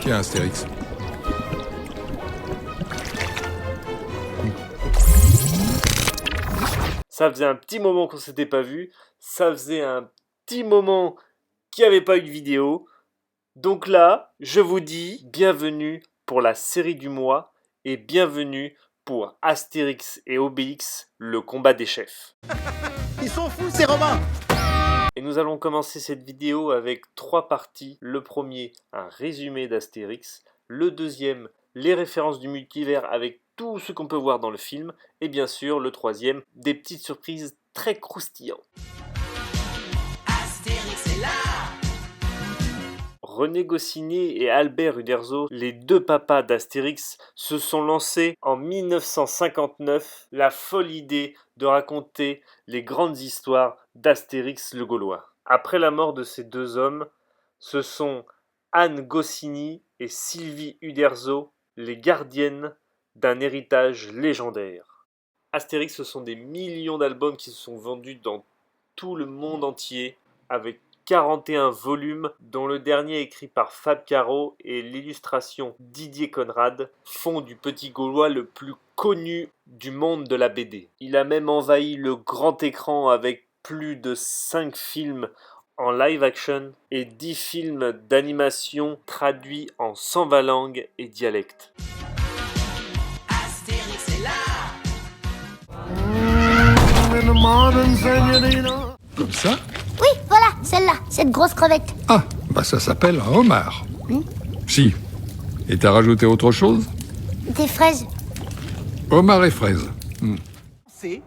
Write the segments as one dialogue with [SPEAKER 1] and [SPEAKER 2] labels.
[SPEAKER 1] Tiens, Astérix.
[SPEAKER 2] Ça faisait un petit moment qu'on s'était pas vu. Ça faisait un petit moment qu'il n'y avait pas eu de vidéo. Donc là, je vous dis bienvenue pour la série du mois et bienvenue pour Astérix et Obélix, le combat des chefs.
[SPEAKER 3] Ils sont fous ces Romains!
[SPEAKER 2] Et nous allons commencer cette vidéo avec 3 parties. Le premier, un résumé d'Astérix. Le deuxième, les références du multivers avec tout ce qu'on peut voir dans le film. Et bien sûr, le troisième, des petites surprises très croustillantes.
[SPEAKER 4] Astérix est là!
[SPEAKER 2] René Goscinny et Albert Uderzo, les deux papas d'Astérix, se sont lancés en 1959 la folle idée de raconter les grandes histoires d'Astérix le Gaulois. Après la mort de ces deux hommes, ce sont Anne Goscinny et Sylvie Uderzo, les gardiennes d'un héritage légendaire. Astérix, ce sont des millions d'albums qui se sont vendus dans tout le monde entier, avec 41 volumes, dont le dernier écrit par Fab Caro et l'illustration Didier Conrad font du Petit Gaulois le plus connu du monde de la BD. Il a même envahi le grand écran avec plus de 5 films en live action et 10 films d'animation traduits en 120 langues et dialectes.
[SPEAKER 4] Astérix est là!
[SPEAKER 1] Comme ça?
[SPEAKER 5] Oui, voilà, celle-là, cette grosse crevette.
[SPEAKER 1] Ah, bah ça s'appelle un homard. Si. Et t'as rajouté autre chose?
[SPEAKER 5] Des fraises.
[SPEAKER 1] Homard et fraises.
[SPEAKER 3] C'est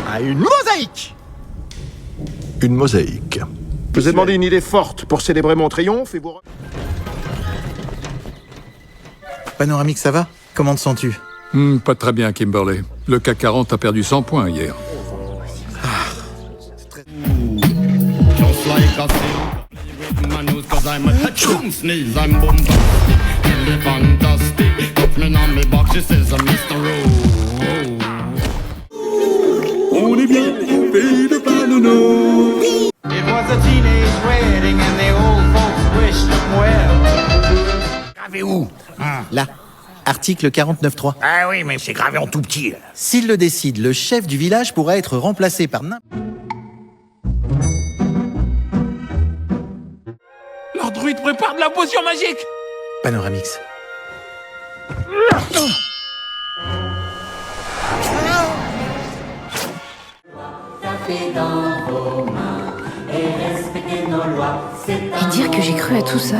[SPEAKER 3] à une mosaïque!
[SPEAKER 6] Une mosaïque.
[SPEAKER 7] Je vous ai demandé une idée forte pour célébrer mon triomphe et vous...
[SPEAKER 3] Panoramique, ça va? Comment te sens-tu?
[SPEAKER 1] Pas très bien, Kimberley. Le CAC 40 a perdu 100 points hier.
[SPEAKER 8] Just like a seal, man news 'cause I'm a chum sneeze, I'm bombastic, really fantastic. Touch me on me box, she says I'm Mr. On est bien au pays de Panonneau.
[SPEAKER 9] It was a teenage wedding and the old folks wished them well.
[SPEAKER 3] Gravé où? Là. Article 49.3.
[SPEAKER 9] Ah oui, mais c'est gravé en tout petit, là.
[SPEAKER 3] S'il le décide, le chef du village pourra être remplacé par
[SPEAKER 8] Leur druide prépare de la potion magique.
[SPEAKER 3] Panoramix.
[SPEAKER 10] Et dire que j'ai cru à tout ça.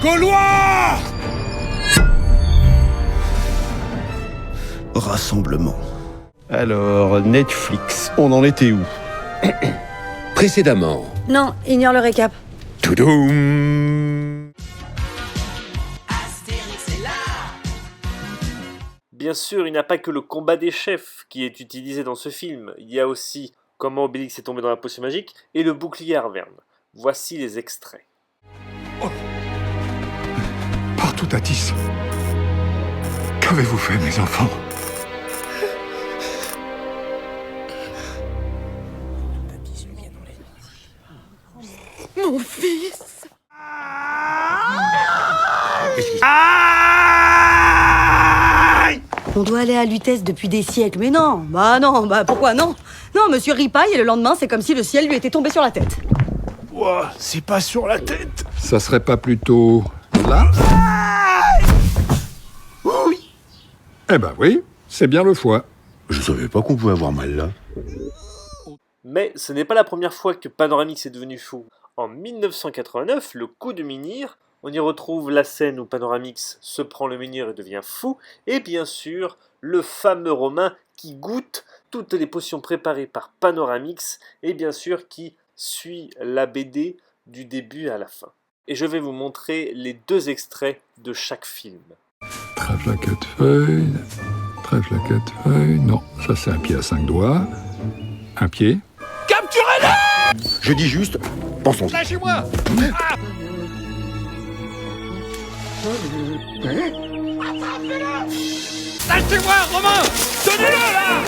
[SPEAKER 8] Gaulois!
[SPEAKER 6] Rassemblement.
[SPEAKER 7] Alors, Netflix, on en était où?
[SPEAKER 11] Précédemment.
[SPEAKER 10] Non, ignore le récap.
[SPEAKER 11] Toudoum.
[SPEAKER 4] Astérix est là!
[SPEAKER 2] Bien sûr, il n'y a pas que le combat des chefs qui est utilisé dans ce film. Il y a aussi comment Obélix est tombé dans la potion magique et le bouclier Arverne. Voici les extraits.
[SPEAKER 1] Partout à 10. Qu'avez-vous fait, mes enfants?
[SPEAKER 10] Mon fils! On doit aller à Lutèce depuis des siècles, mais non, pourquoi non? Non, monsieur ripaille et le lendemain, c'est comme si le ciel lui était tombé sur la tête.
[SPEAKER 7] Ouah, c'est pas sur la tête.
[SPEAKER 1] Ça serait pas plutôt là?
[SPEAKER 7] Oui.
[SPEAKER 1] Eh ben oui, c'est bien le foie.
[SPEAKER 6] Je savais pas qu'on pouvait avoir mal là.
[SPEAKER 2] Mais ce n'est pas la première fois que Panoramix est devenu fou. En 1989, le coup de menhir, on y retrouve la scène où Panoramix se prend le menhir et devient fou, et bien sûr, le fameux Romain qui goûte toutes les potions préparées par Panoramix, et bien sûr qui suit la BD du début à la fin. Et je vais vous montrer les 2 extraits de chaque film.
[SPEAKER 1] Trèfle à 4 feuilles. Trèfle à 4 feuilles. Non, ça c'est un pied à 5 doigts. Un pied.
[SPEAKER 8] Capturez-le!
[SPEAKER 6] Je dis juste, pensons-y.
[SPEAKER 8] Lâchez-moi! Lâchez-moi, Romain! Tenez-le, là!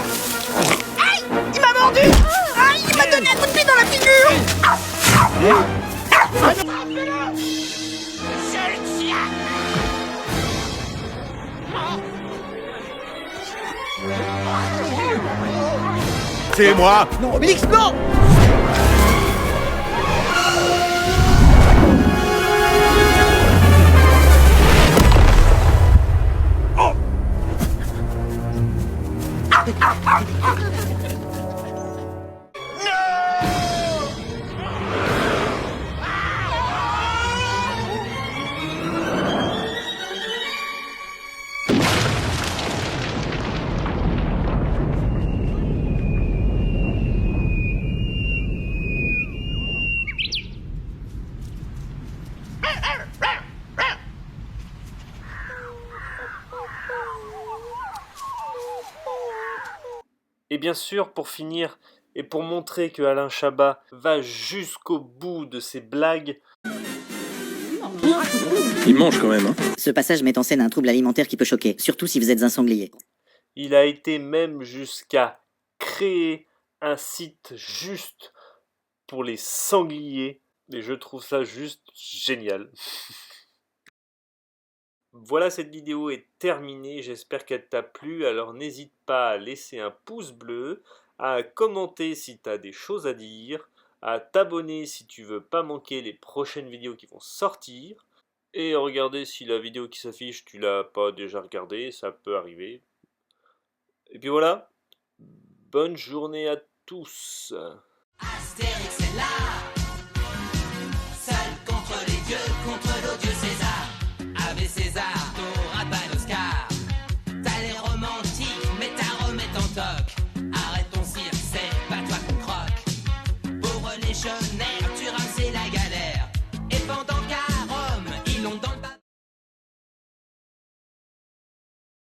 [SPEAKER 7] C'est moi.
[SPEAKER 3] Non, Obélix, non!
[SPEAKER 2] Et bien sûr, pour finir, et pour montrer que Alain Chabat va jusqu'au bout de ses blagues,
[SPEAKER 4] Il mange quand même, hein.
[SPEAKER 11] Ce passage met en scène un trouble alimentaire qui peut choquer, surtout si vous êtes un sanglier.
[SPEAKER 2] il a été même jusqu'à créer un site juste pour les sangliers. Et je trouve ça juste génial. Voilà, cette vidéo est terminée, j'espère qu'elle t'a plu, alors n'hésite pas à laisser un pouce bleu, à commenter si tu as des choses à dire, à t'abonner si tu veux pas manquer les prochaines vidéos qui vont sortir, et regarder si la vidéo qui s'affiche tu l'as pas déjà regardée, ça peut arriver. Et puis voilà, bonne journée à tous.
[SPEAKER 12] Astérix est là, seul contre les dieux, contre l'odieux César. Ave César, t'auras pas d'Oscar. T'as les romantiques, mais ta Rome est en toc. Arrête ton cirque, c'est pas toi qu'on croque. Pour les jeunes